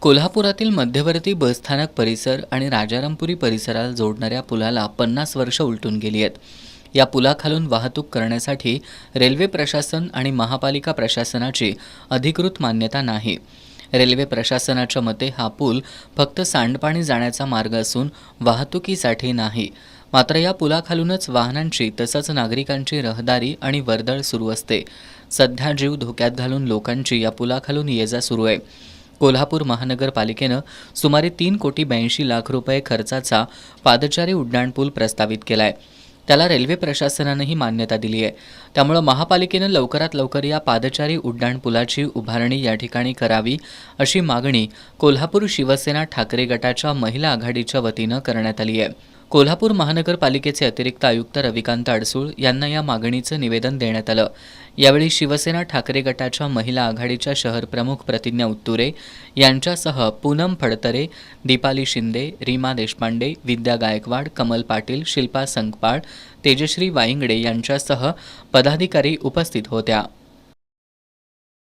कोल्हापुरातील मध्यवर्ती बसस्थानक परिसर आणि राजारामपुरी परिसराला जोडणाऱ्या पुलाला 50 वर्ष उलटून गेली आहेत. या पुलाखालून वाहतूक करण्यासाठी रेल्वे प्रशासन आणि महापालिका प्रशासनाची अधिकृत मान्यता नाही. रेल्वे प्रशासनाच्या मते हा पूल फक्त सांडपाणी जाण्याचा मार्ग असून वाहतुकीसाठी नाही. मात्र या पुलाखालूनच वाहनांची तसंच नागरिकांची रहदारी आणि वर्दळ सुरू असते. सध्या जीव धोक्यात घालून लोकांची या पुलाखालून ये-जा सुरू आहे. कोल्हापूर महानगरपालिकेनं सुमारे 3,82,00,000 रुपये खर्चाचा पादचारी उड्डाणपूल प्रस्तावित केलाय. त्याला रेल्वे प्रशासनानंही मान्यता दिली आहे. त्यामुळे महापालिकेनं लवकरात लवकर या पादचारी उड्डाणपुलाची उभारणी या ठिकाणी करावी अशी मागणी कोल्हापूर शिवसेना ठाकरे गटाच्या महिला आघाडीच्या वतीनं करण्यात आली आहे. कोल्हापूर महानगरपालिकेचे अतिरिक्त आयुक्त रविकांत अडसूळ यांना या मागणीचं निवेदन देण्यात आलं. यावेळी शिवसेना ठाकरे गटाच्या महिला आघाडीच्या शहर प्रमुख प्रतिज्ञा उत्तुरे यांच्यासह पूनम फडतरे, दीपाली शिंदे, रीमा देशपांडे, विद्या गायकवाड, कमल पाटील, शिल्पा संकपाळ, तेजश्री वाईंगडे यांच्यासह पदाधिकारी उपस्थित होत्या.